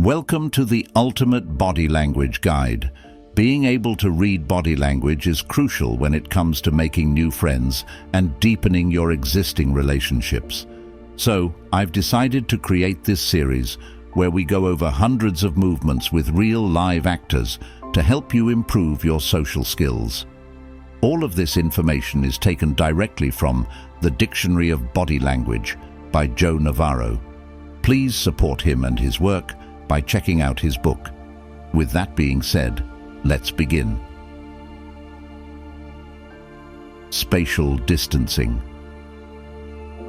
Welcome to the ultimate body language guide. Being able to read body language is crucial when it comes to making new friends and deepening your existing relationships. So, I've decided to create this series where we go over hundreds of movements with real live actors to help you improve your social skills. All of this information is taken directly from the Dictionary of Body Language by Joe Navarro. Please support him and his work by checking out his book. With that being said, let's begin. Spatial distancing.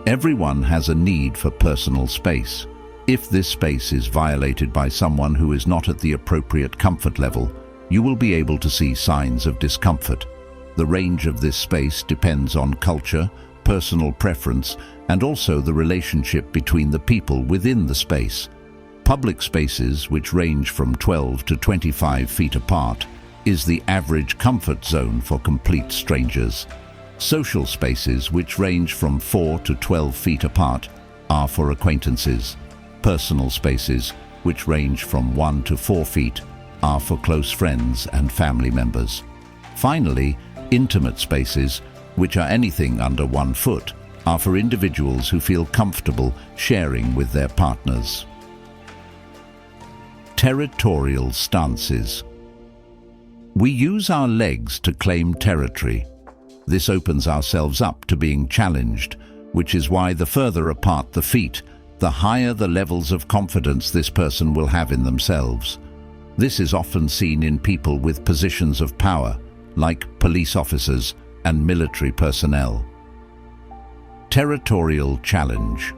Everyone has a need for personal space. If this space is violated by someone who is not at the appropriate comfort level, you will be able to see signs of discomfort. The range of this space depends on culture, personal preference, and also the relationship between the people within the space. Public spaces, which range from 12 to 25 feet apart, is the average comfort zone for complete strangers. Social spaces, which range from 4 to 12 feet apart, are for acquaintances. Personal spaces, which range from 1 to 4 feet, are for close friends and family members. Finally, intimate spaces, which are anything under 1 foot, are for individuals who feel comfortable sharing with their partners. Territorial stances. We use our legs to claim territory. This opens ourselves up to being challenged, which is why the further apart the feet, the higher the levels of confidence this person will have in themselves. This is often seen in people with positions of power, like police officers and military personnel. Territorial challenge.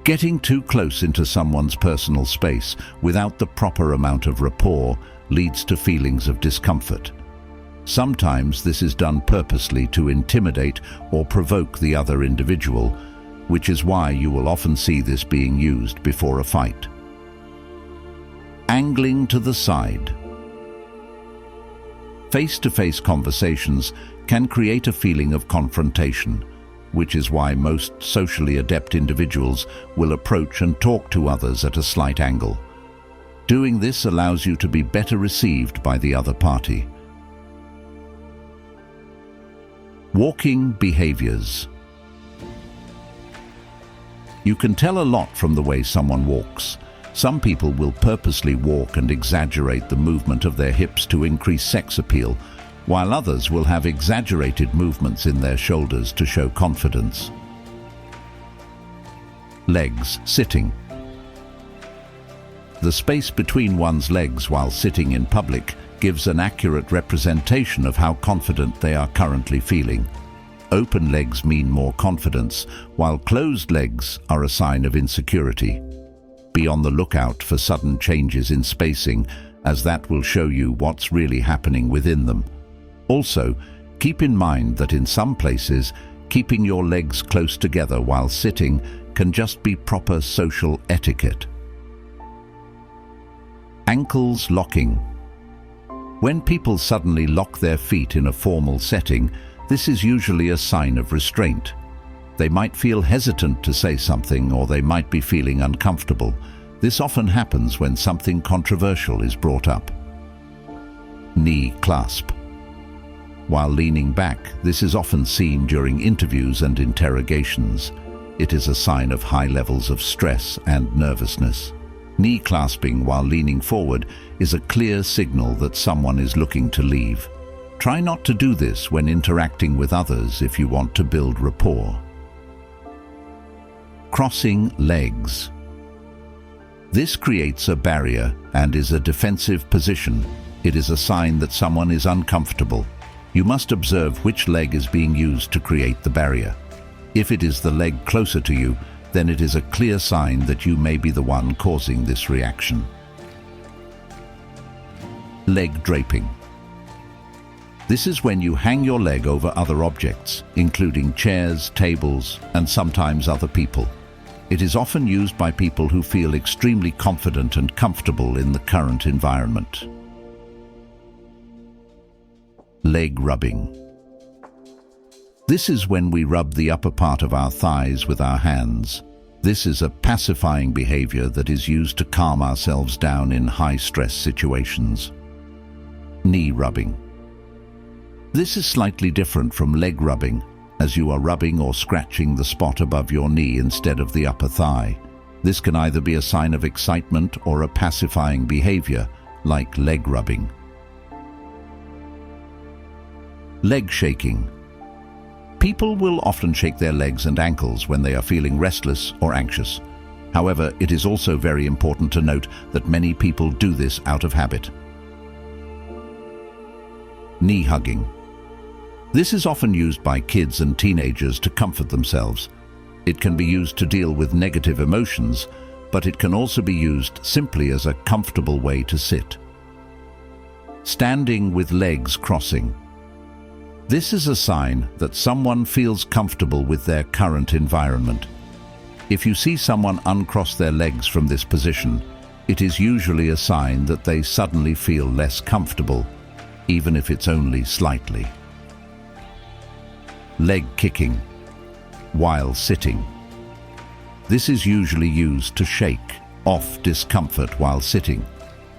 Getting too close into someone's personal space without the proper amount of rapport leads to feelings of discomfort. Sometimes this is done purposely to intimidate or provoke the other individual, which is why you will often see this being used before a fight. Angling to the side. Face-to-face conversations can create a feeling of confrontation, which is why most socially adept individuals will approach and talk to others at a slight angle. Doing this allows you to be better received by the other party. Walking behaviors. You can tell a lot from the way someone walks. Some people will purposely walk and exaggerate the movement of their hips to increase sex appeal, while others will have exaggerated movements in their shoulders to show confidence. Legs sitting. The space between one's legs while sitting in public gives an accurate representation of how confident they are currently feeling. Open legs mean more confidence, while closed legs are a sign of insecurity. Be on the lookout for sudden changes in spacing, as that will show you what's really happening within them. Also, keep in mind that in some places, keeping your legs close together while sitting can just be proper social etiquette. Ankles locking. When people suddenly lock their feet in a formal setting, this is usually a sign of restraint. They might feel hesitant to say something, or they might be feeling uncomfortable. This often happens when something controversial is brought up. Knee clasp. While leaning back, this is often seen during interviews and interrogations. It is a sign of high levels of stress and nervousness. Knee clasping while leaning forward is a clear signal that someone is looking to leave. Try not to do this when interacting with others if you want to build rapport. Crossing legs. This creates a barrier and is a defensive position. It is a sign that someone is uncomfortable. You must observe which leg is being used to create the barrier. If it is the leg closer to you, then it is a clear sign that you may be the one causing this reaction. Leg draping. This is when you hang your leg over other objects, including chairs, tables, and sometimes other people. It is often used by people who feel extremely confident and comfortable in the current environment. Leg rubbing. This is when we rub the upper part of our thighs with our hands. This is a pacifying behavior that is used to calm ourselves down in high-stress situations. Knee rubbing. This is slightly different from leg rubbing, as you are rubbing or scratching the spot above your knee instead of the upper thigh. This can either be a sign of excitement or a pacifying behavior, like leg rubbing. Leg shaking. People will often shake their legs and ankles when they are feeling restless or anxious. However, it is also very important to note that many people do this out of habit. Knee hugging. This is often used by kids and teenagers to comfort themselves. It can be used to deal with negative emotions, but it can also be used simply as a comfortable way to sit. Standing with legs crossing. This is a sign that someone feels comfortable with their current environment. If you see someone uncross their legs from this position, it is usually a sign that they suddenly feel less comfortable, even if it's only slightly. Leg kicking while sitting. This is usually used to shake off discomfort while sitting.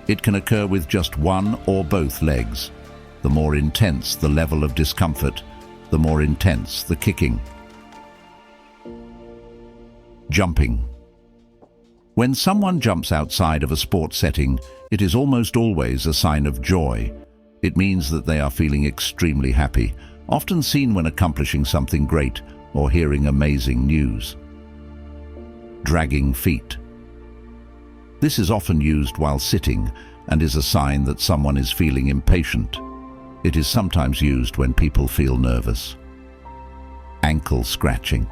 It can occur with just one or both legs. The more intense the level of discomfort, the more intense the kicking. Jumping. When someone jumps outside of a sports setting, it is almost always a sign of joy. It means that they are feeling extremely happy, often seen when accomplishing something great or hearing amazing news. Dragging feet. This is often used while sitting and is a sign that someone is feeling impatient. It is sometimes used when people feel nervous. Ankle scratching.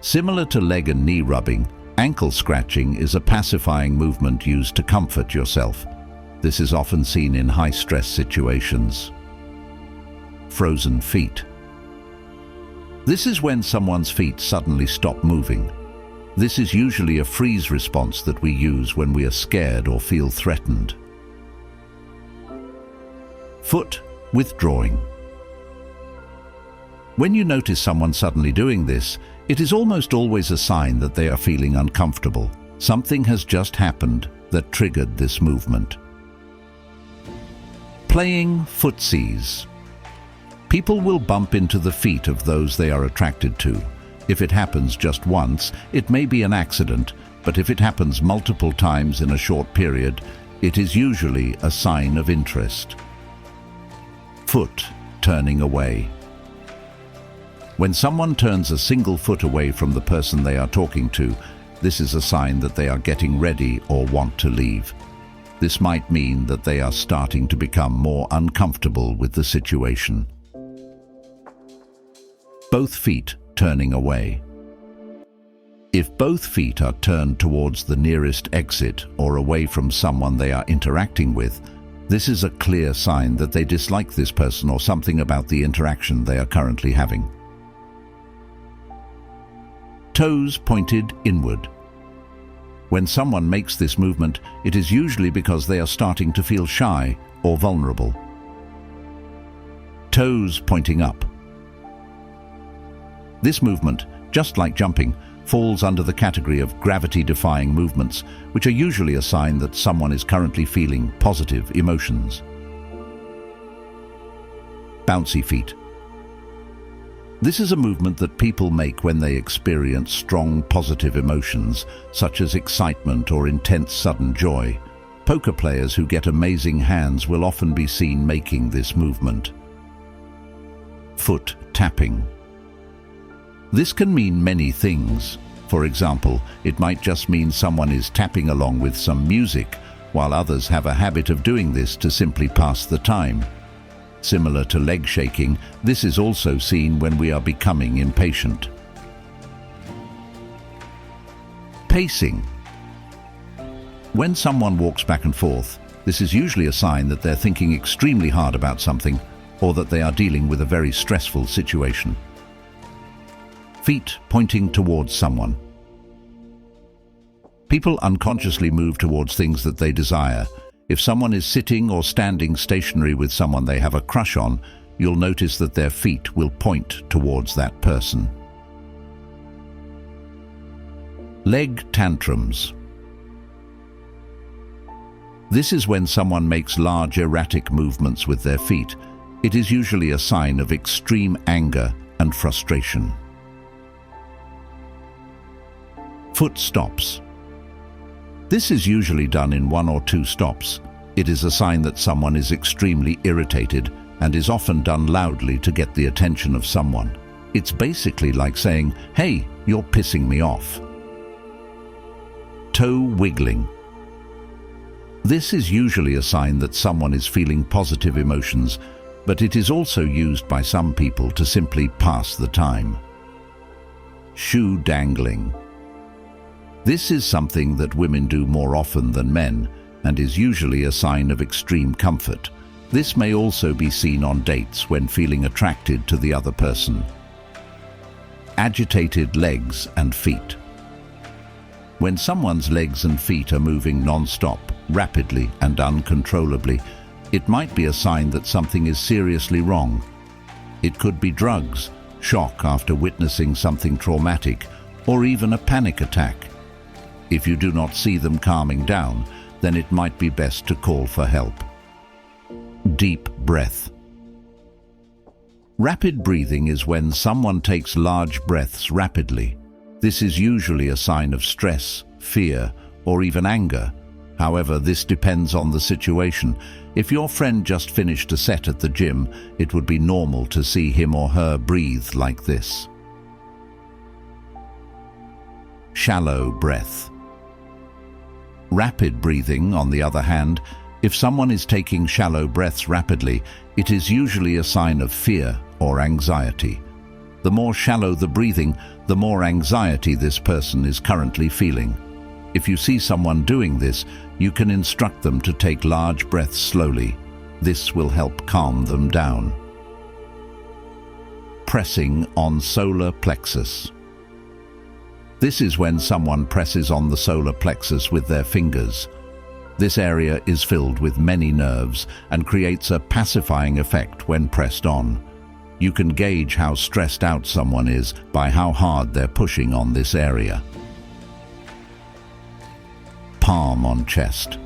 Similar to leg and knee rubbing, ankle scratching is a pacifying movement used to comfort yourself. This is often seen in high-stress situations. Frozen feet. This is when someone's feet suddenly stop moving. This is usually a freeze response that we use when we are scared or feel threatened. Foot withdrawing. When you notice someone suddenly doing this, it is almost always a sign that they are feeling uncomfortable. Something has just happened that triggered this movement. Playing footsies. People will bump into the feet of those they are attracted to. If it happens just once, it may be an accident, but if it happens multiple times in a short period, it is usually a sign of interest. Foot turning away. When someone turns a single foot away from the person they are talking to, this is a sign that they are getting ready or want to leave. This might mean that they are starting to become more uncomfortable with the situation. Both feet turning away. If both feet are turned towards the nearest exit or away from someone they are interacting with, this is a clear sign that they dislike this person or something about the interaction they are currently having. Toes pointed inward. When someone makes this movement, it is usually because they are starting to feel shy or vulnerable. Toes pointing up. This movement, just like jumping, falls under the category of gravity-defying movements, which are usually a sign that someone is currently feeling positive emotions. Bouncy feet. This is a movement that people make when they experience strong positive emotions, such as excitement or intense sudden joy. Poker players who get amazing hands will often be seen making this movement. Foot tapping. This can mean many things. For example, it might just mean someone is tapping along with some music, while others have a habit of doing this to simply pass the time. Similar to leg shaking, this is also seen when we are becoming impatient. Pacing. When someone walks back and forth, this is usually a sign that they're thinking extremely hard about something or that they are dealing with a very stressful situation. Feet pointing towards someone. People unconsciously move towards things that they desire. If someone is sitting or standing stationary with someone they have a crush on, you'll notice that their feet will point towards that person. Leg tantrums. This is when someone makes large erratic movements with their feet. It is usually a sign of extreme anger and frustration. Foot stops. This is usually done in 1 or 2 stops. It is a sign that someone is extremely irritated and is often done loudly to get the attention of someone. It's basically like saying, "Hey, you're pissing me off." Toe wiggling. This is usually a sign that someone is feeling positive emotions, but it is also used by some people to simply pass the time. Shoe dangling. This is something that women do more often than men and is usually a sign of extreme comfort. This may also be seen on dates when feeling attracted to the other person. Agitated legs and feet. When someone's legs and feet are moving non-stop, rapidly and uncontrollably, it might be a sign that something is seriously wrong. It could be drugs, shock after witnessing something traumatic, or even a panic attack. If you do not see them calming down, then it might be best to call for help. Deep breath. Rapid breathing is when someone takes large breaths rapidly. This is usually a sign of stress, fear, or even anger. However, this depends on the situation. If your friend just finished a set at the gym, it would be normal to see him or her breathe like this. Shallow breath. Rapid breathing, on the other hand, if someone is taking shallow breaths rapidly, it is usually a sign of fear or anxiety. The more shallow the breathing, the more anxiety this person is currently feeling. If you see someone doing this, you can instruct them to take large breaths slowly. This will help calm them down. Pressing on solar plexus. This is when someone presses on the solar plexus with their fingers. This area is filled with many nerves and creates a pacifying effect when pressed on. You can gauge how stressed out someone is by how hard they're pushing on this area. Palm on chest.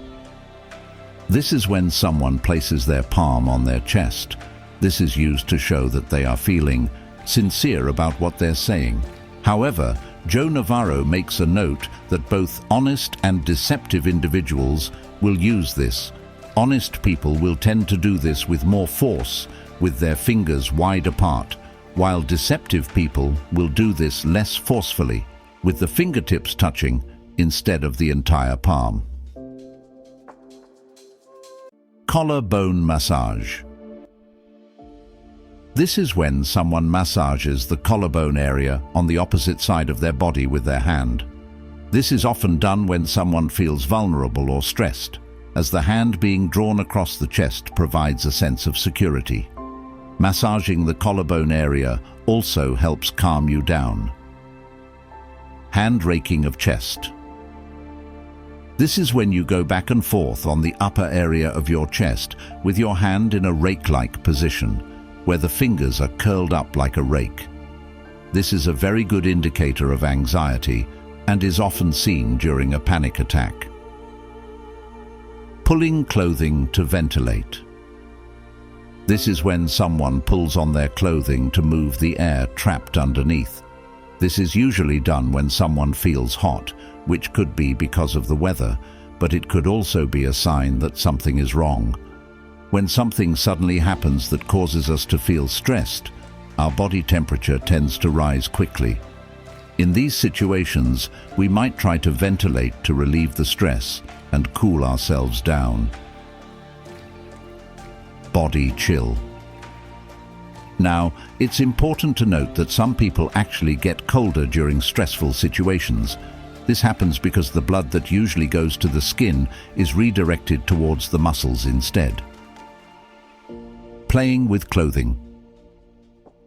This is when someone places their palm on their chest. This is used to show that they are feeling sincere about what they're saying. However, Joe Navarro makes a note that both honest and deceptive individuals will use this. Honest people will tend to do this with more force, with their fingers wide apart, while deceptive people will do this less forcefully, with the fingertips touching instead of the entire palm. Collarbone massage. This is when someone massages the collarbone area on the opposite side of their body with their hand. This is often done when someone feels vulnerable or stressed, as the hand being drawn across the chest provides a sense of security. Massaging the collarbone area also helps calm you down. Hand raking of chest. This is when you go back and forth on the upper area of your chest with your hand in a rake-like position, where the fingers are curled up like a rake. This is a very good indicator of anxiety and is often seen during a panic attack. Pulling clothing to ventilate. This is when someone pulls on their clothing to move the air trapped underneath. This is usually done when someone feels hot, which could be because of the weather, but it could also be a sign that something is wrong. When something suddenly happens that causes us to feel stressed, our body temperature tends to rise quickly. In these situations, we might try to ventilate to relieve the stress and cool ourselves down. Body chill. Now, it's important to note that some people actually get colder during stressful situations. This happens because the blood that usually goes to the skin is redirected towards the muscles instead. Playing with clothing.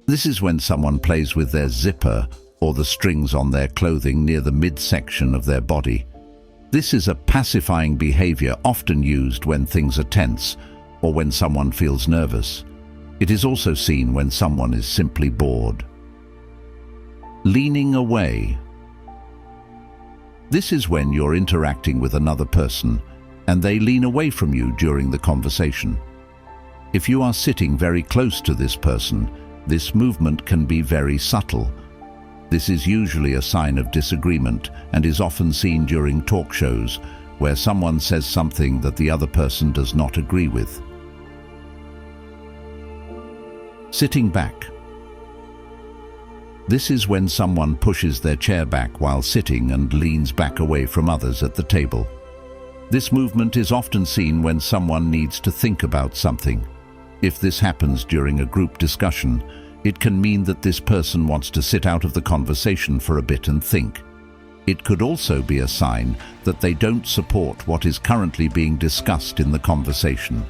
This is when someone plays with their zipper or the strings on their clothing near the midsection of their body. This is a pacifying behavior often used when things are tense or when someone feels nervous. It is also seen when someone is simply bored. Leaning away. This is when you're interacting with another person and they lean away from you during the conversation. If you are sitting very close to this person, this movement can be very subtle. This is usually a sign of disagreement and is often seen during talk shows where someone says something that the other person does not agree with. Sitting back. This is when someone pushes their chair back while sitting and leans back away from others at the table. This movement is often seen when someone needs to think about something. If this happens during a group discussion, it can mean that this person wants to sit out of the conversation for a bit and think. It could also be a sign that they don't support what is currently being discussed in the conversation.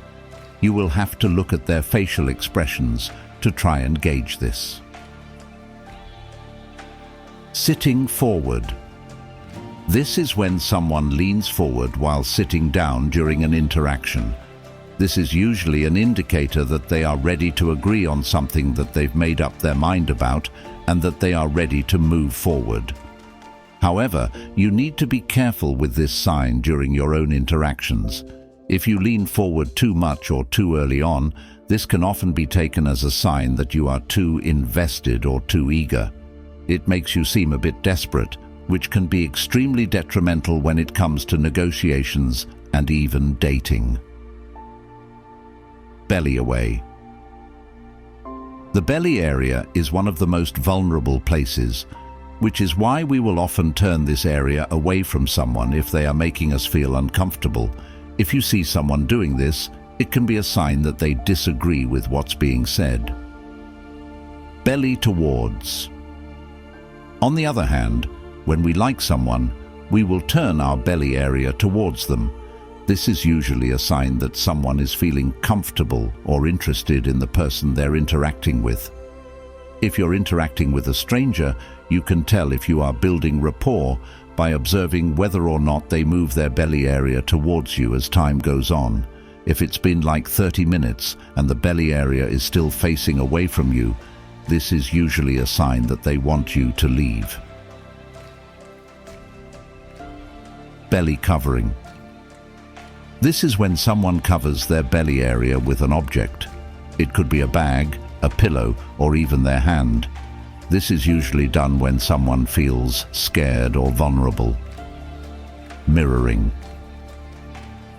You will have to look at their facial expressions to try and gauge this. Sitting forward. This is when someone leans forward while sitting down during an interaction. This is usually an indicator that they are ready to agree on something that they've made up their mind about and that they are ready to move forward. However, you need to be careful with this sign during your own interactions. If you lean forward too much or too early on, this can often be taken as a sign that you are too invested or too eager. It makes you seem a bit desperate, which can be extremely detrimental when it comes to negotiations and even dating. Belly away. The belly area is one of the most vulnerable places, which is why we will often turn this area away from someone if they are making us feel uncomfortable. If you see someone doing this, it can be a sign that they disagree with what's being said. Belly towards. On the other hand, when we like someone, we will turn our belly area towards them. This is usually a sign that someone is feeling comfortable or interested in the person they're interacting with. If you're interacting with a stranger, you can tell if you are building rapport by observing whether or not they move their belly area towards you as time goes on. If it's been like 30 minutes and the belly area is still facing away from you, this is usually a sign that they want you to leave. Belly covering. This is when someone covers their belly area with an object. It could be a bag, a pillow, or even their hand. This is usually done when someone feels scared or vulnerable. Mirroring.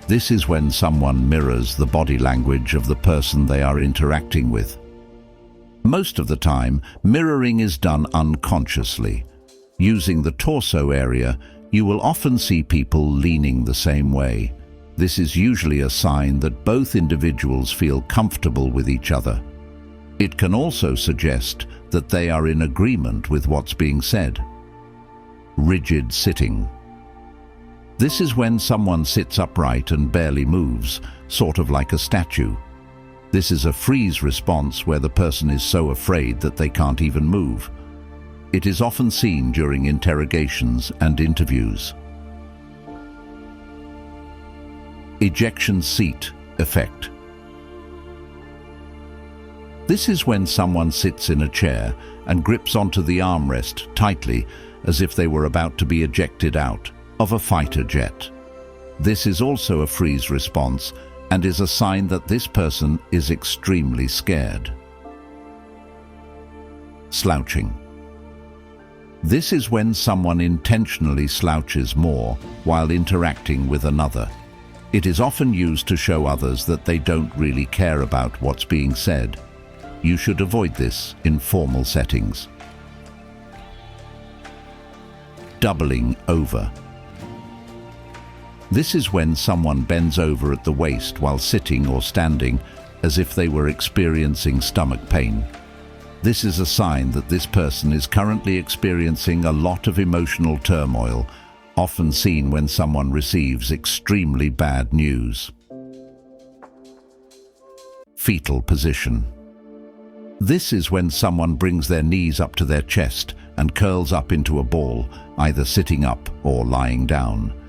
This is when someone mirrors the body language of the person they are interacting with. Most of the time, mirroring is done unconsciously. Using the torso area, you will often see people leaning the same way. This is usually a sign that both individuals feel comfortable with each other. It can also suggest that they are in agreement with what's being said. Rigid sitting. This is when someone sits upright and barely moves, sort of like a statue. This is a freeze response where the person is so afraid that they can't even move. It is often seen during interrogations and interviews. Ejection seat effect. This is when someone sits in a chair and grips onto the armrest tightly as if they were about to be ejected out of a fighter jet. This is also a freeze response and is a sign that this person is extremely scared. Slouching. This is when someone intentionally slouches more while interacting with another. It is often used to show others that they don't really care about what's being said. You should avoid this in formal settings. Doubling over. This is when someone bends over at the waist while sitting or standing as if they were experiencing stomach pain. This is a sign that this person is currently experiencing a lot of emotional turmoil, often seen when someone receives extremely bad news. Fetal position. This is when someone brings their knees up to their chest and curls up into a ball, either sitting up or lying down.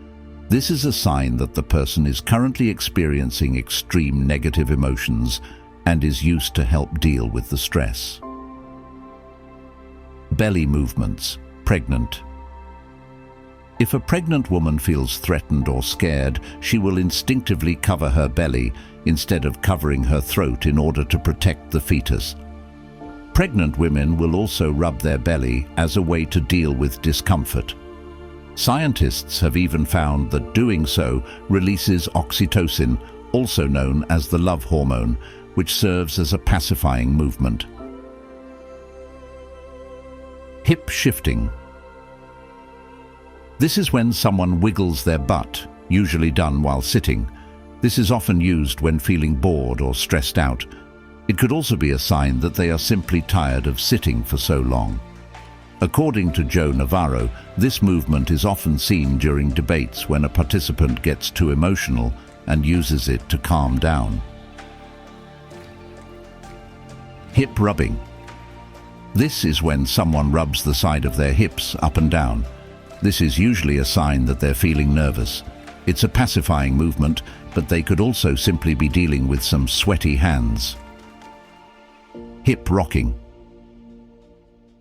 This is a sign that the person is currently experiencing extreme negative emotions and is used to help deal with the stress. Belly movements, pregnant. If a pregnant woman feels threatened or scared, she will instinctively cover her belly instead of covering her throat in order to protect the fetus. Pregnant women will also rub their belly as a way to deal with discomfort. Scientists have even found that doing so releases oxytocin, also known as the love hormone, which serves as a pacifying movement. Hip shifting. This is when someone wiggles their butt, usually done while sitting. This is often used when feeling bored or stressed out. It could also be a sign that they are simply tired of sitting for so long. According to Joe Navarro, this movement is often seen during debates when a participant gets too emotional and uses it to calm down. Hip rubbing. This is when someone rubs the side of their hips up and down. This is usually a sign that they're feeling nervous. It's a pacifying movement, but they could also simply be dealing with some sweaty hands. Hip rocking.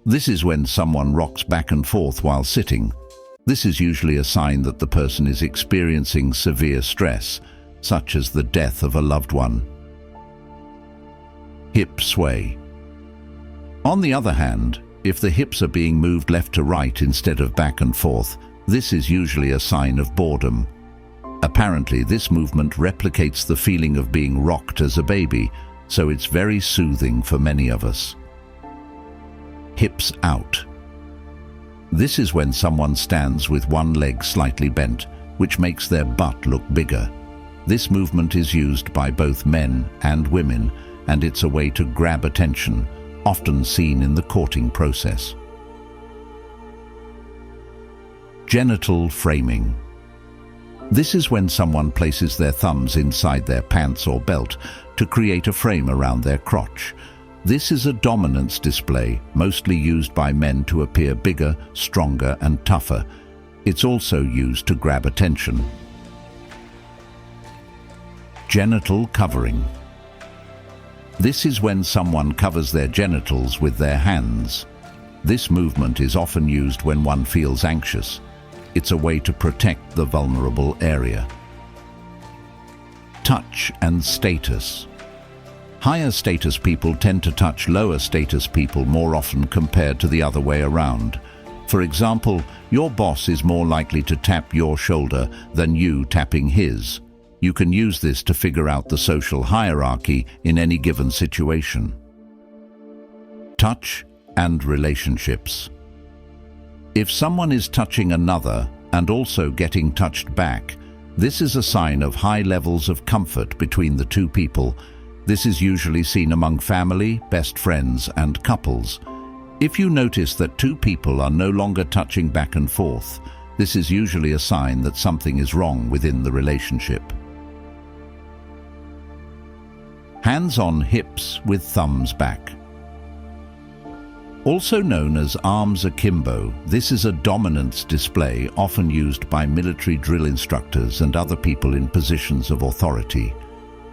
This is when someone rocks back and forth while sitting. This is usually a sign that the person is experiencing severe stress, such as the death of a loved one. Hip sway. On the other hand, if the hips are being moved left to right instead of back and forth, this is usually a sign of boredom. Apparently, this movement replicates the feeling of being rocked as a baby, so it's very soothing for many of us. Hips out. This is when someone stands with one leg slightly bent, which makes their butt look bigger. This movement is used by both men and women, and it's a way to grab attention, often seen in the courting process. Genital framing. This is when someone places their thumbs inside their pants or belt to create a frame around their crotch. This is a dominance display, mostly used by men to appear bigger, stronger, and tougher. It's also used to grab attention. Genital covering. This is when someone covers their genitals with their hands. This movement is often used when one feels anxious. It's a way to protect the vulnerable area. Touch and status. Higher status people tend to touch lower status people more often compared to the other way around. For example, your boss is more likely to tap your shoulder than you tapping his. You can use this to figure out the social hierarchy in any given situation. Touch and relationships. If someone is touching another and also getting touched back, this is a sign of high levels of comfort between the two people. This is usually seen among family, best friends, and couples. If you notice that two people are no longer touching back and forth, this is usually a sign that something is wrong within the relationship. Hands on hips with thumbs back. Also known as arms akimbo, this is a dominance display often used by military drill instructors and other people in positions of authority.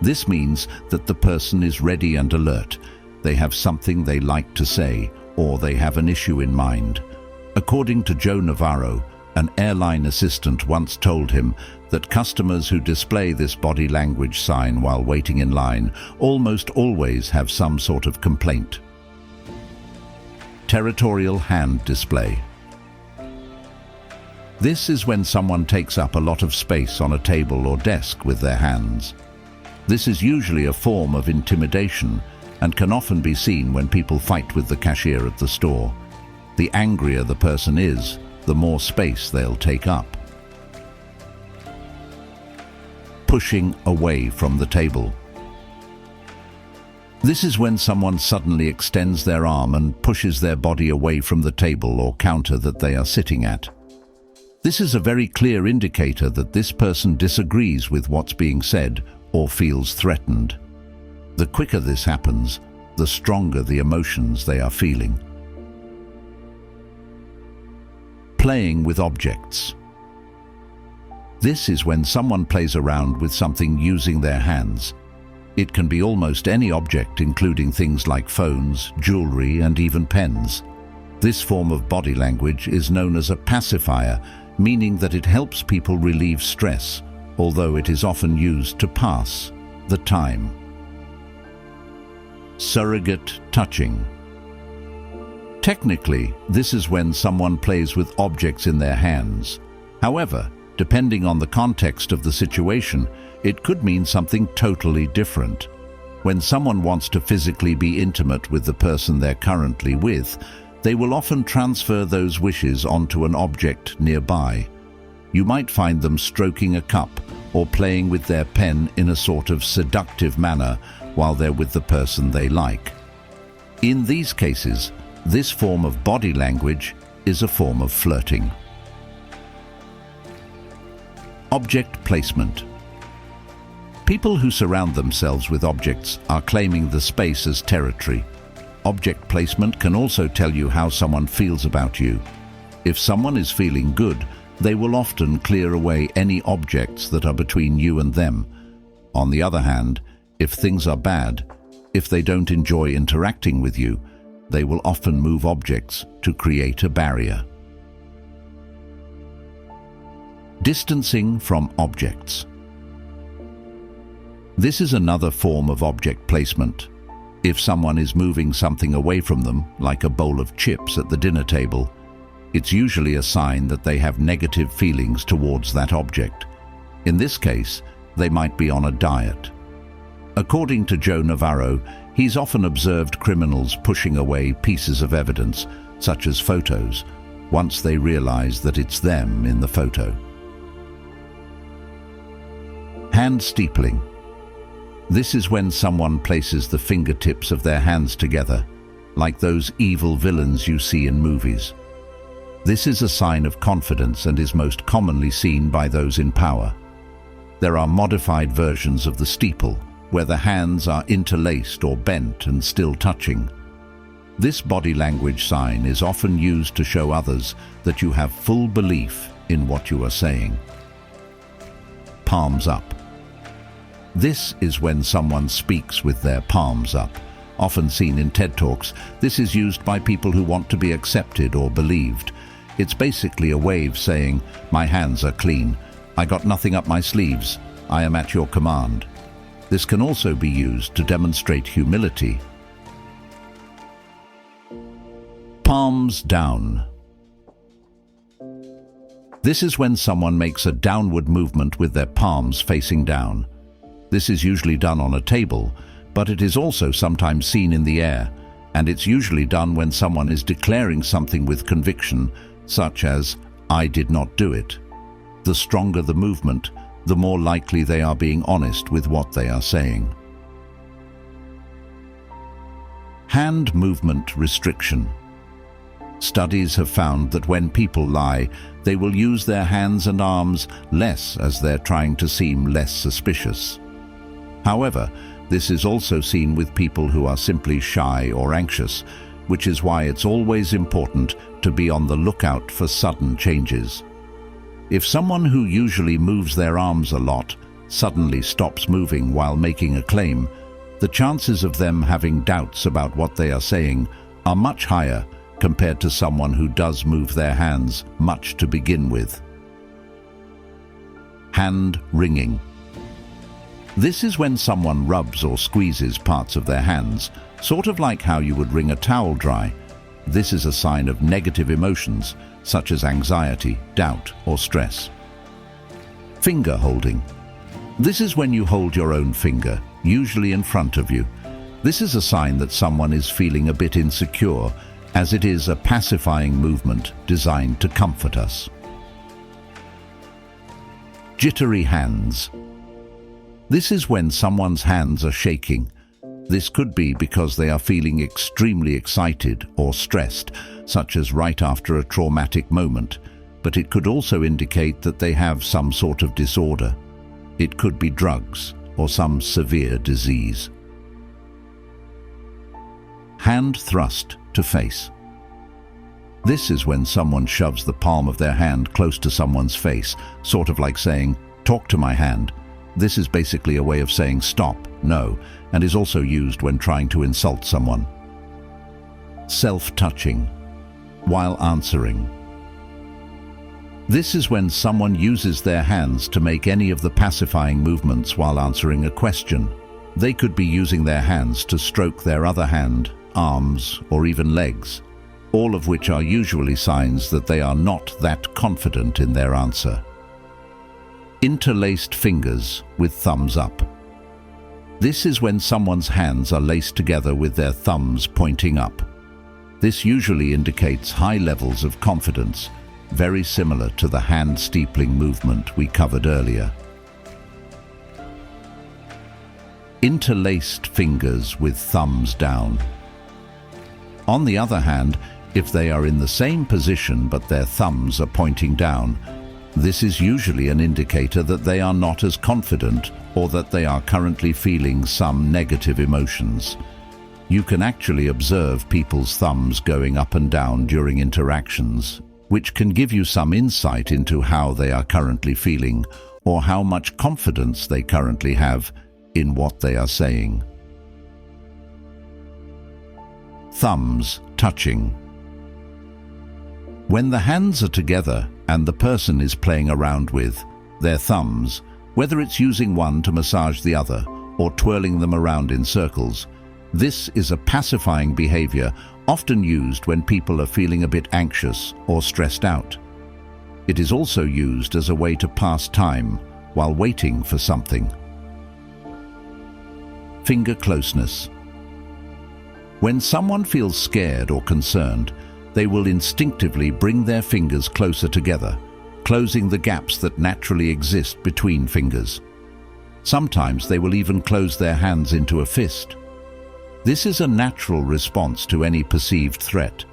This means that the person is ready and alert. They have something they like to say, or they have an issue in mind. According to Joe Navarro, an airline assistant once told him that customers who display this body language sign while waiting in line almost always have some sort of complaint. Territorial hand display. This is when someone takes up a lot of space on a table or desk with their hands. This is usually a form of intimidation and can often be seen when people fight with the cashier at the store. The angrier the person is, the more space they'll take up. Pushing away from the table. This is when someone suddenly extends their arm and pushes their body away from the table or counter that they are sitting at. This is a very clear indicator that this person disagrees with what's being said or feels threatened. The quicker this happens, the stronger the emotions they are feeling. Playing with objects. This is when someone plays around with something using their hands. It can be almost any object, including things like phones, jewelry, and even pens. This form of body language is known as a pacifier, meaning that it helps people relieve stress, although it is often used to pass the time. Surrogate touching. Technically, this is when someone plays with objects in their hands. However, depending on the context of the situation, it could mean something totally different. When someone wants to physically be intimate with the person they're currently with, they will often transfer those wishes onto an object nearby. You might find them stroking a cup or playing with their pen in a sort of seductive manner while they're with the person they like. In these cases, this form of body language is a form of flirting. Object placement. People who surround themselves with objects are claiming the space as territory. Object placement can also tell you how someone feels about you. If someone is feeling good, they will often clear away any objects that are between you and them. On the other hand, if things are bad, if they don't enjoy interacting with you, they will often move objects to create a barrier. Distancing from objects. This is another form of object placement. If someone is moving something away from them, like a bowl of chips at the dinner table, it's usually a sign that they have negative feelings towards that object. In this case, they might be on a diet. According to Joe Navarro, he's often observed criminals pushing away pieces of evidence, such as photos, once they realize that it's them in the photo. Hand steepling. This is when someone places the fingertips of their hands together, like those evil villains you see in movies. This is a sign of confidence and is most commonly seen by those in power. There are modified versions of the steeple, where the hands are interlaced or bent and still touching. This body language sign is often used to show others that you have full belief in what you are saying. Palms up. This is when someone speaks with their palms up. Often seen in TED Talks, this is used by people who want to be accepted or believed. It's basically a way of saying, "My hands are clean. I got nothing up my sleeves. I am at your command." This can also be used to demonstrate humility. Palms down. This is when someone makes a downward movement with their palms facing down. This is usually done on a table, but it is also sometimes seen in the air, and it's usually done when someone is declaring something with conviction, such as, "I did not do it." The stronger the movement, the more likely they are being honest with what they are saying. Hand movement restriction. Studies have found that when people lie, they will use their hands and arms less as they're trying to seem less suspicious. However, this is also seen with people who are simply shy or anxious, which is why it's always important to be on the lookout for sudden changes. If someone who usually moves their arms a lot suddenly stops moving while making a claim, the chances of them having doubts about what they are saying are much higher compared to someone who does move their hands much to begin with. Hand wringing. This is when someone rubs or squeezes parts of their hands, sort of like how you would wring a towel dry. This is a sign of negative emotions, such as anxiety, doubt, or stress. Finger holding. This is when you hold your own finger, usually in front of you. This is a sign that someone is feeling a bit insecure, as it is a pacifying movement designed to comfort us. Jittery hands. This is when someone's hands are shaking. This could be because they are feeling extremely excited or stressed, such as right after a traumatic moment, but it could also indicate that they have some sort of disorder. It could be drugs or some severe disease. Hand thrust to face. This is when someone shoves the palm of their hand close to someone's face, sort of like saying, "Talk to my hand." This is basically a way of saying stop, no, and is also used when trying to insult someone. Self-touching while answering. This is when someone uses their hands to make any of the pacifying movements while answering a question. They could be using their hands to stroke their other hand, arms, or even legs, all of which are usually signs that they are not that confident in their answer. Interlaced fingers with thumbs up. This is when someone's hands are laced together with their thumbs pointing up. This usually indicates high levels of confidence, very similar to the hand steepling movement we covered earlier. Interlaced fingers with thumbs down. On the other hand, if they are in the same position but their thumbs are pointing down, this is usually an indicator that they are not as confident or that they are currently feeling some negative emotions. You can actually observe people's thumbs going up and down during interactions, which can give you some insight into how they are currently feeling or how much confidence they currently have in what they are saying. Thumbs touching. When the hands are together and the person is playing around with their thumbs, whether it's using one to massage the other or twirling them around in circles, this is a pacifying behavior often used when people are feeling a bit anxious or stressed out. It is also used as a way to pass time while waiting for something. Finger closeness. When someone feels scared or concerned, they will instinctively bring their fingers closer together, closing the gaps that naturally exist between fingers. Sometimes they will even close their hands into a fist. This is a natural response to any perceived threat.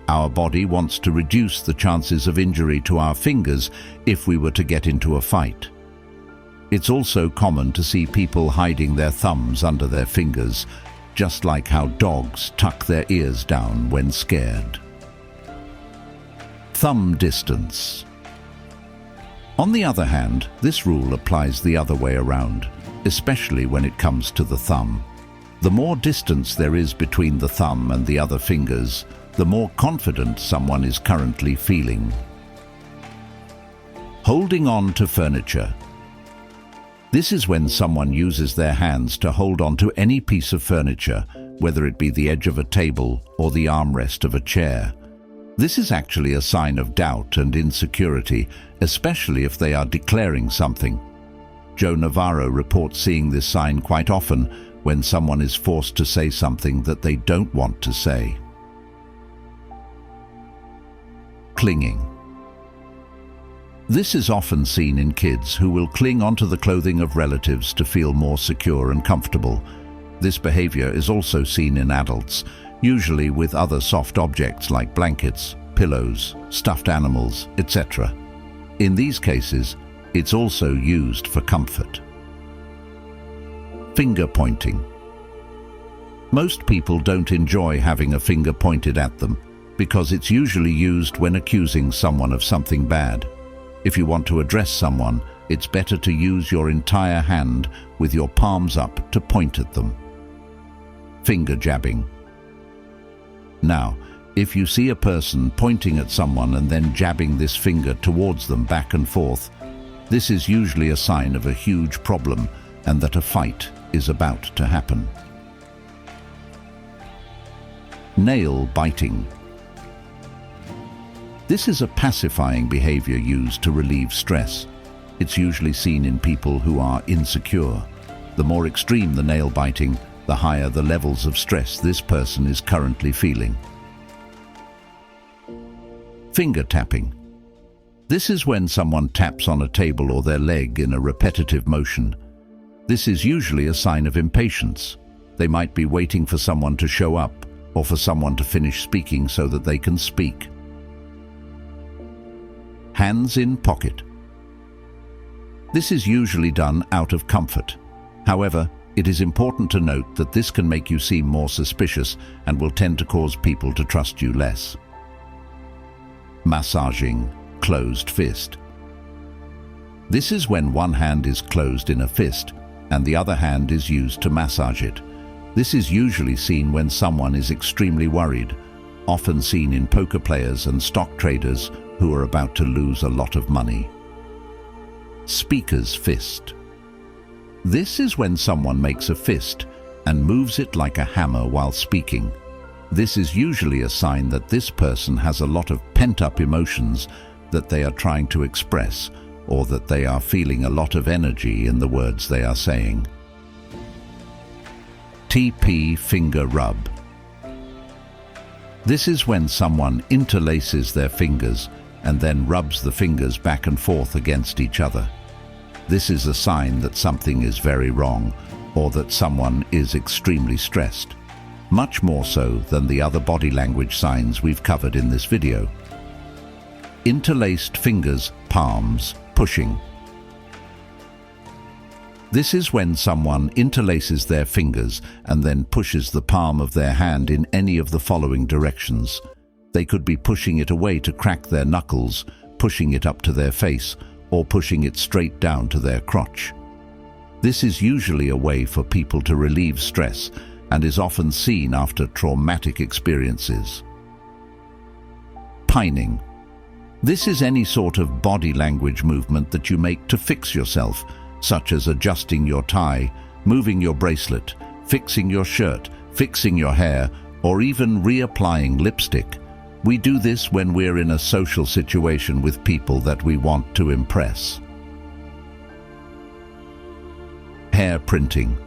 Our body wants to reduce the chances of injury to our fingers if we were to get into a fight. It's also common to see people hiding their thumbs under their fingers, just like how dogs tuck their ears down when scared. Thumb distance. On the other hand, this rule applies the other way around, especially when it comes to the thumb. The more distance there is between the thumb and the other fingers, the more confident someone is currently feeling. Holding on to furniture. This is when someone uses their hands to hold on to any piece of furniture, whether it be the edge of a table or the armrest of a chair. This is actually a sign of doubt and insecurity, especially if they are declaring something. Joe Navarro reports seeing this sign quite often when someone is forced to say something that they don't want to say. Clinging. This is often seen in kids who will cling onto the clothing of relatives to feel more secure and comfortable. This behavior is also seen in adults, usually with other soft objects like blankets, pillows, stuffed animals, etc. In these cases, it's also used for comfort. Finger pointing. Most people don't enjoy having a finger pointed at them because it's usually used when accusing someone of something bad. If you want to address someone, it's better to use your entire hand with your palms up to point at them. Finger jabbing. Now, if you see a person pointing at someone and then jabbing this finger towards them back and forth, this is usually a sign of a huge problem and that a fight is about to happen. Nail biting. This is a pacifying behavior used to relieve stress. It's usually seen in people who are insecure. The more extreme the nail biting, the higher the levels of stress this person is currently feeling. Finger tapping. This is when someone taps on a table or their leg in a repetitive motion. This is usually a sign of impatience. They might be waiting for someone to show up or for someone to finish speaking so that they can speak. Hands in pocket. This is usually done out of comfort. However, it is important to note that this can make you seem more suspicious and will tend to cause people to trust you less. Massaging closed fist. This is when one hand is closed in a fist and the other hand is used to massage it. This is usually seen when someone is extremely worried, often seen in poker players and stock traders who are about to lose a lot of money. Speaker's fist. This is when someone makes a fist and moves it like a hammer while speaking. This is usually a sign that this person has a lot of pent-up emotions that they are trying to express, or that they are feeling a lot of energy in the words they are saying. TP finger rub. This is when someone interlaces their fingers and then rubs the fingers back and forth against each other. This is a sign that something is very wrong, or that someone is extremely stressed, much more so than the other body language signs we've covered in this video. Interlaced fingers, palms, pushing. This is when someone interlaces their fingers and then pushes the palm of their hand in any of the following directions. They could be pushing it away to crack their knuckles, pushing it up to their face, or pushing it straight down to their crotch. This is usually a way for people to relieve stress and is often seen after traumatic experiences. Pining. This is any sort of body language movement that you make to fix yourself, such as adjusting your tie, moving your bracelet, fixing your shirt, fixing your hair, or even reapplying lipstick. We do this when we're in a social situation with people that we want to impress. Hair printing.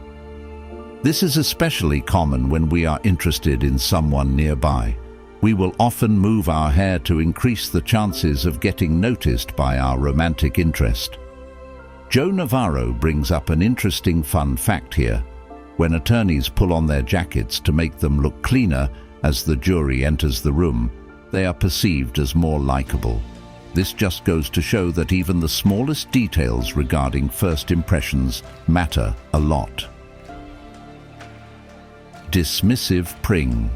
This is especially common when we are interested in someone nearby. We will often move our hair to increase the chances of getting noticed by our romantic interest. Joe Navarro brings up an interesting fun fact here. When attorneys pull on their jackets to make them look cleaner as the jury enters the room, they are perceived as more likable. This just goes to show that even the smallest details regarding first impressions matter a lot. Dismissive pring.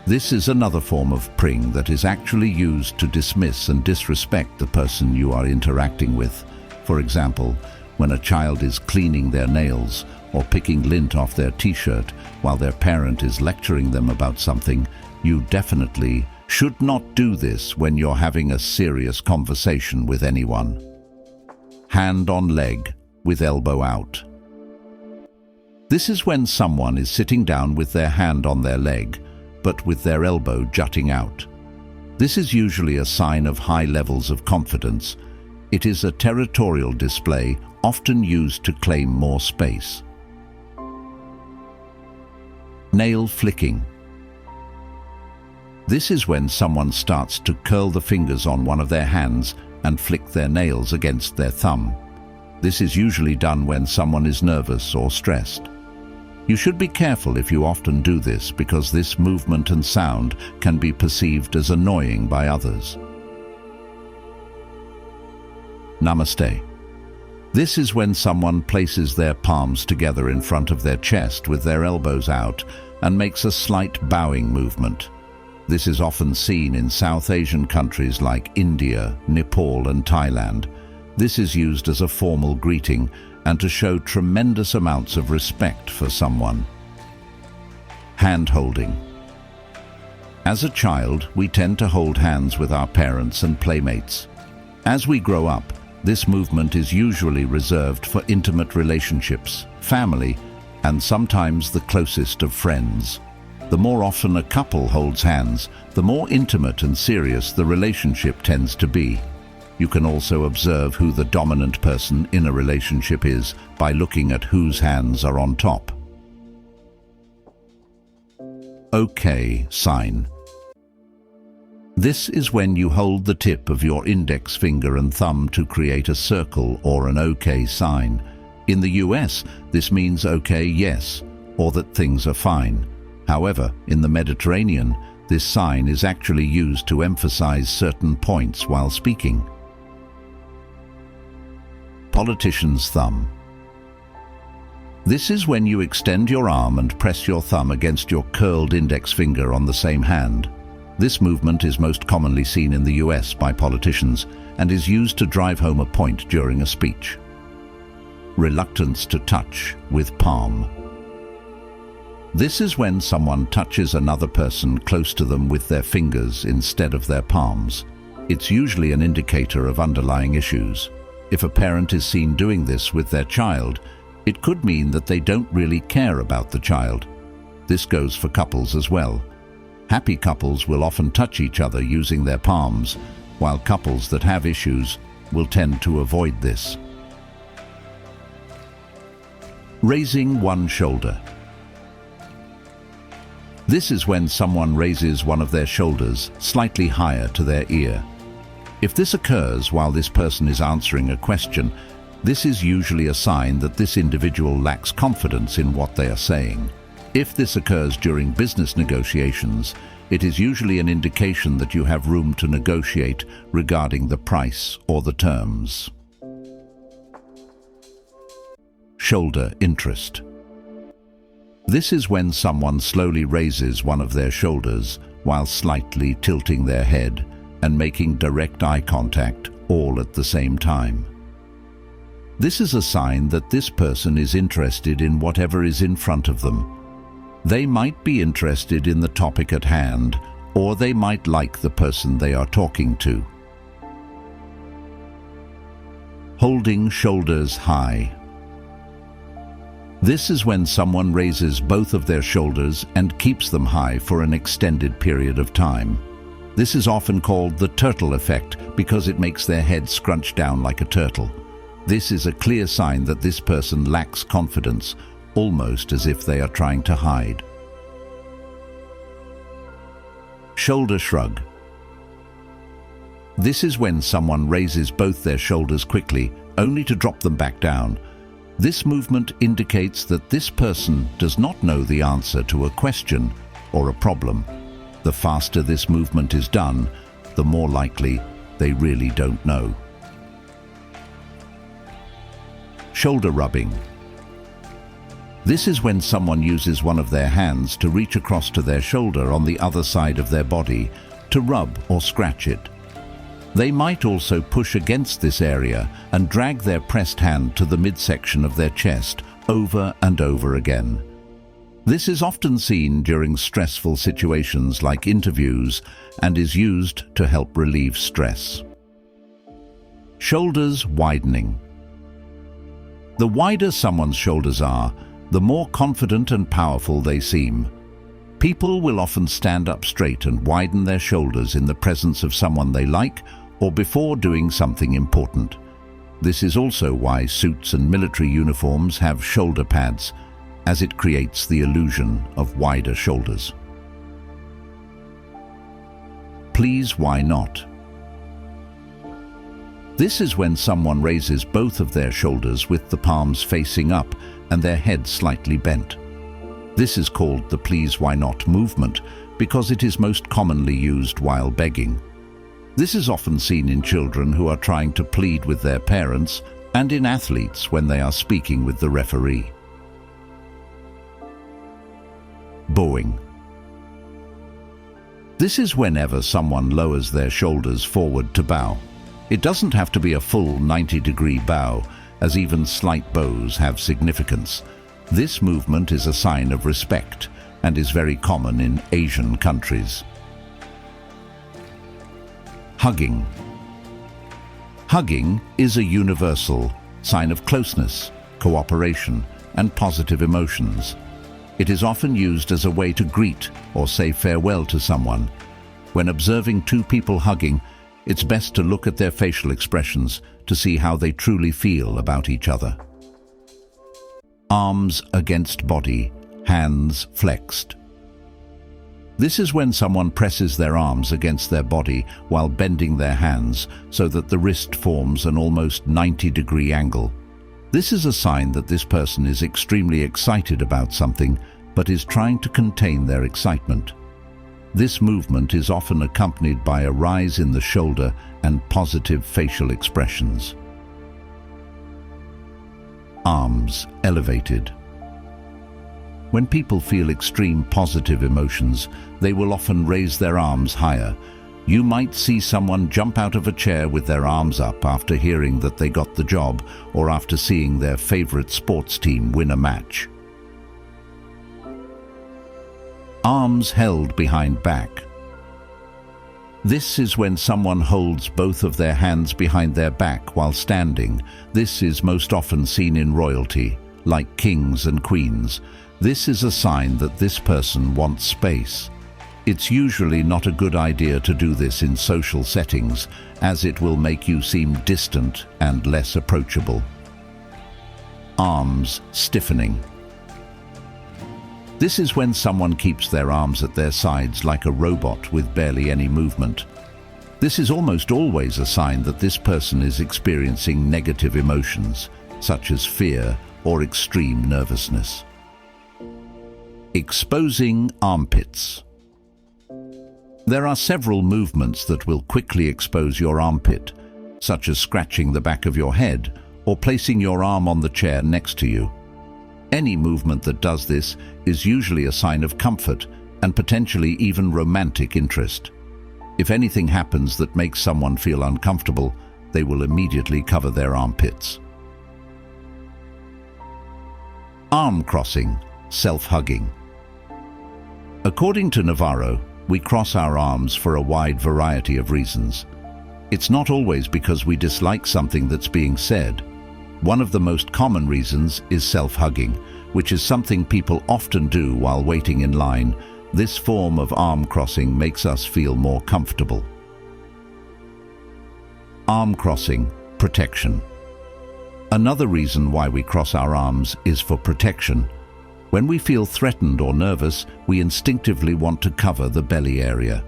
This is another form of pring that is actually used to dismiss and disrespect the person you are interacting with. For example, when a child is cleaning their nails or picking lint off their t-shirt while their parent is lecturing them about something, you definitely should not do this when you're having a serious conversation with anyone. Hand on leg with elbow out. This is when someone is sitting down with their hand on their leg, but with their elbow jutting out. This is usually a sign of high levels of confidence. It is a territorial display, often used to claim more space. Nail flicking. This is when someone starts to curl the fingers on one of their hands and flick their nails against their thumb. This is usually done when someone is nervous or stressed. You should be careful if you often do this, because this movement and sound can be perceived as annoying by others. Namaste. This is when someone places their palms together in front of their chest with their elbows out and makes a slight bowing movement. This is often seen in South Asian countries like India, Nepal, and Thailand. This is used as a formal greeting and to show tremendous amounts of respect for someone. Hand-holding. As a child, we tend to hold hands with our parents and playmates. As we grow up, this movement is usually reserved for intimate relationships, family, and sometimes the closest of friends. The more often a couple holds hands, the more intimate and serious the relationship tends to be. You can also observe who the dominant person in a relationship is by looking at whose hands are on top. OK sign. This is when you hold the tip of your index finger and thumb to create a circle or an OK sign. In the US, this means OK, yes, or that things are fine. However, in the Mediterranean, this sign is actually used to emphasize certain points while speaking. Politician's thumb. This is when you extend your arm and press your thumb against your curled index finger on the same hand. This movement is most commonly seen in the US by politicians and is used to drive home a point during a speech. Reluctance to touch with palm. This is when someone touches another person close to them with their fingers instead of their palms. It's usually an indicator of underlying issues. If a parent is seen doing this with their child, it could mean that they don't really care about the child. This goes for couples as well. Happy couples will often touch each other using their palms, while couples that have issues will tend to avoid this. Raising one shoulder. This is when someone raises one of their shoulders slightly higher to their ear. If this occurs while this person is answering a question, this is usually a sign that this individual lacks confidence in what they are saying. If this occurs during business negotiations, it is usually an indication that you have room to negotiate regarding the price or the terms. Shoulder interest. This is when someone slowly raises one of their shoulders while slightly tilting their head and making direct eye contact all at the same time. This is a sign that this person is interested in whatever is in front of them. They might be interested in the topic at hand, or they might like the person they are talking to. Holding shoulders high. This is when someone raises both of their shoulders and keeps them high for an extended period of time. This is often called the turtle effect because it makes their head scrunch down like a turtle. This is a clear sign that this person lacks confidence, almost as if they are trying to hide. Shoulder shrug. This is when someone raises both their shoulders quickly, only to drop them back down. This movement indicates that this person does not know the answer to a question or a problem. The faster this movement is done, the more likely they really don't know. Shoulder rubbing. This is when someone uses one of their hands to reach across to their shoulder on the other side of their body to rub or scratch it. They might also push against this area and drag their pressed hand to the midsection of their chest over and over again. This is often seen during stressful situations like interviews and is used to help relieve stress. Shoulders widening. The wider someone's shoulders are, the more confident and powerful they seem. People will often stand up straight and widen their shoulders in the presence of someone they like or before doing something important. This is also why suits and military uniforms have shoulder pads, as it creates the illusion of wider shoulders. Please, why not? This is when someone raises both of their shoulders with the palms facing up and their head slightly bent. This is called the please, why not movement because it is most commonly used while begging. This is often seen in children who are trying to plead with their parents and in athletes when they are speaking with the referee. Bowing. This is whenever someone lowers their shoulders forward to bow. It doesn't have to be a full 90-degree bow, as even slight bows have significance. This movement is a sign of respect and is very common in Asian countries. Hugging. Hugging is a universal sign of closeness, cooperation, and positive emotions. It is often used as a way to greet or say farewell to someone. When observing two people hugging, it's best to look at their facial expressions to see how they truly feel about each other. Arms against body, hands flexed. This is when someone presses their arms against their body while bending their hands so that the wrist forms an almost 90-degree angle. This is a sign that this person is extremely excited about something but is trying to contain their excitement. This movement is often accompanied by a rise in the shoulder and positive facial expressions. Arms elevated. When people feel extreme positive emotions, they will often raise their arms higher. You might see someone jump out of a chair with their arms up after hearing that they got the job or after seeing their favorite sports team win a match. Arms held behind back. This is when someone holds both of their hands behind their back while standing. This is most often seen in royalty, like kings and queens. This is a sign that this person wants space. It's usually not a good idea to do this in social settings, as it will make you seem distant and less approachable. Arms stiffening. This is when someone keeps their arms at their sides like a robot with barely any movement. This is almost always a sign that this person is experiencing negative emotions, such as fear or extreme nervousness. Exposing armpits. There are several movements that will quickly expose your armpit, such as scratching the back of your head or placing your arm on the chair next to you. Any movement that does this is usually a sign of comfort and potentially even romantic interest. If anything happens that makes someone feel uncomfortable, they will immediately cover their armpits. Arm crossing, self-hugging. According to Navarro, we cross our arms for a wide variety of reasons. It's not always because we dislike something that's being said. One of the most common reasons is self-hugging, which is something people often do while waiting in line. This form of arm crossing makes us feel more comfortable. Arm crossing, protection. Another reason why we cross our arms is for protection. When we feel threatened or nervous, we instinctively want to cover the belly area.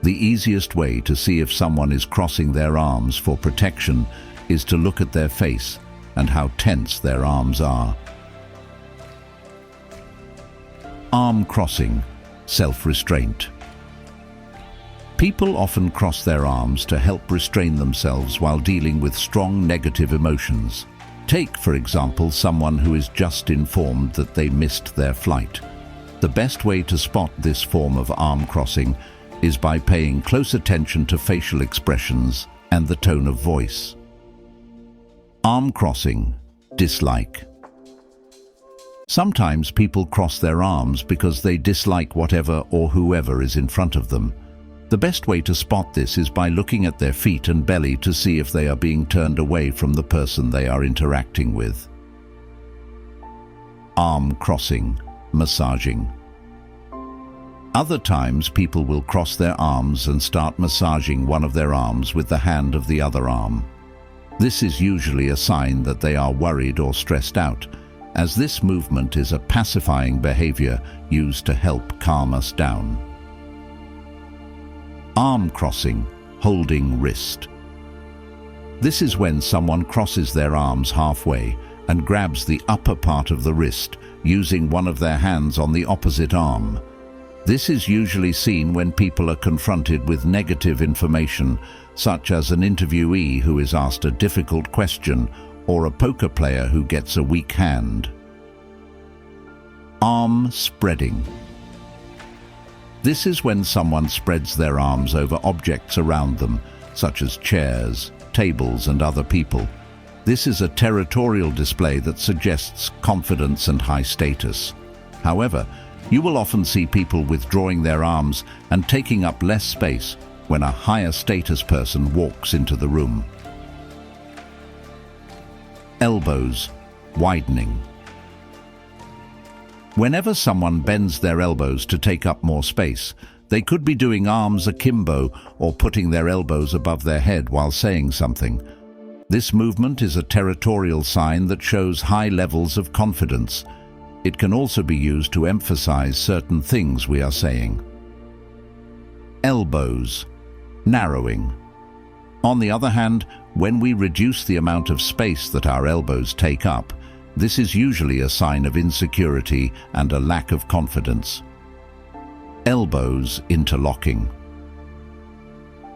The easiest way to see if someone is crossing their arms for protection is to look at their face and how tense their arms are. Arm crossing, self-restraint. People often cross their arms to help restrain themselves while dealing with strong negative emotions. Take, for example, someone who is just informed that they missed their flight. The best way to spot this form of arm crossing is by paying close attention to facial expressions and the tone of voice. Arm crossing, dislike. Sometimes people cross their arms because they dislike whatever or whoever is in front of them. The best way to spot this is by looking at their feet and belly to see if they are being turned away from the person they are interacting with. Arm crossing, massaging. Other times people will cross their arms and start massaging one of their arms with the hand of the other arm. This is usually a sign that they are worried or stressed out, as this movement is a pacifying behavior used to help calm us down. Arm crossing, holding wrist. This is when someone crosses their arms halfway and grabs the upper part of the wrist using one of their hands on the opposite arm. This is usually seen when people are confronted with negative information, such as an interviewee who is asked a difficult question or a poker player who gets a weak hand. Arm spreading. This is when someone spreads their arms over objects around them, such as chairs, tables, and other people. This is a territorial display that suggests confidence and high status. However, you will often see people withdrawing their arms and taking up less space when a higher status person walks into the room. Elbows, widening. Whenever someone bends their elbows to take up more space, they could be doing arms akimbo or putting their elbows above their head while saying something. This movement is a territorial sign that shows high levels of confidence. It can also be used to emphasize certain things we are saying. Elbows, narrowing. On the other hand, when we reduce the amount of space that our elbows take up, this is usually a sign of insecurity and a lack of confidence. Elbows interlocking.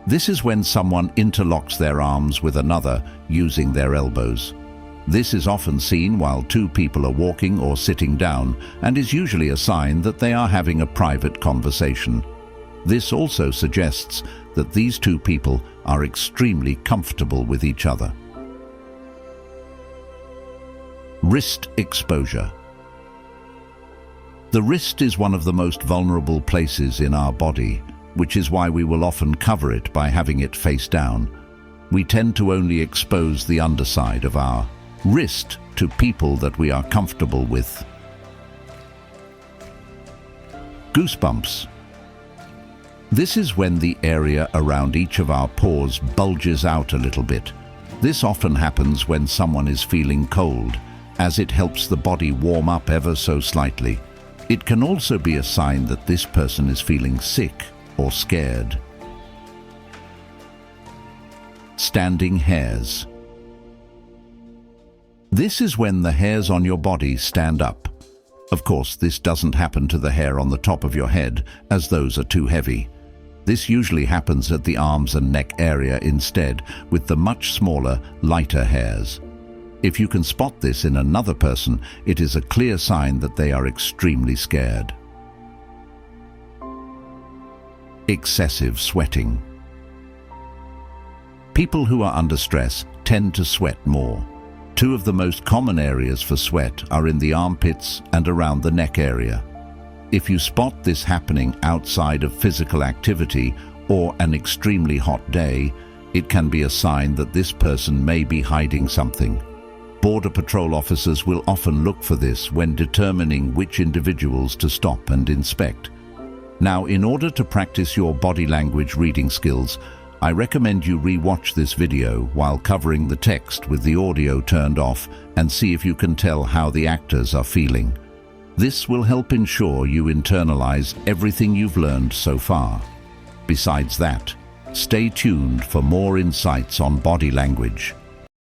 This is when someone interlocks their arms with another using their elbows. This is often seen while two people are walking or sitting down and is usually a sign that they are having a private conversation. This also suggests that these two people are extremely comfortable with each other. Wrist exposure. The wrist is one of the most vulnerable places in our body, which is why we will often cover it by having it face down. We tend to only expose the underside of our wrist to people that we are comfortable with. Goosebumps. This is when the area around each of our paws bulges out a little bit. This often happens when someone is feeling cold, as it helps the body warm up ever so slightly. It can also be a sign that this person is feeling sick or scared. Standing hairs. This is when the hairs on your body stand up. Of course, this doesn't happen to the hair on the top of your head, as those are too heavy. This usually happens at the arms and neck area instead, with the much smaller, lighter hairs. If you can spot this in another person, it is a clear sign that they are extremely scared. Excessive sweating. People who are under stress tend to sweat more. Two of the most common areas for sweat are in the armpits and around the neck area. If you spot this happening outside of physical activity or an extremely hot day, it can be a sign that this person may be hiding something. Border Patrol officers will often look for this when determining which individuals to stop and inspect. Now, in order to practice your body language reading skills, I recommend you re-watch this video while covering the text with the audio turned off and see if you can tell how the actors are feeling. This will help ensure you internalize everything you've learned so far. Besides that, stay tuned for more insights on body language.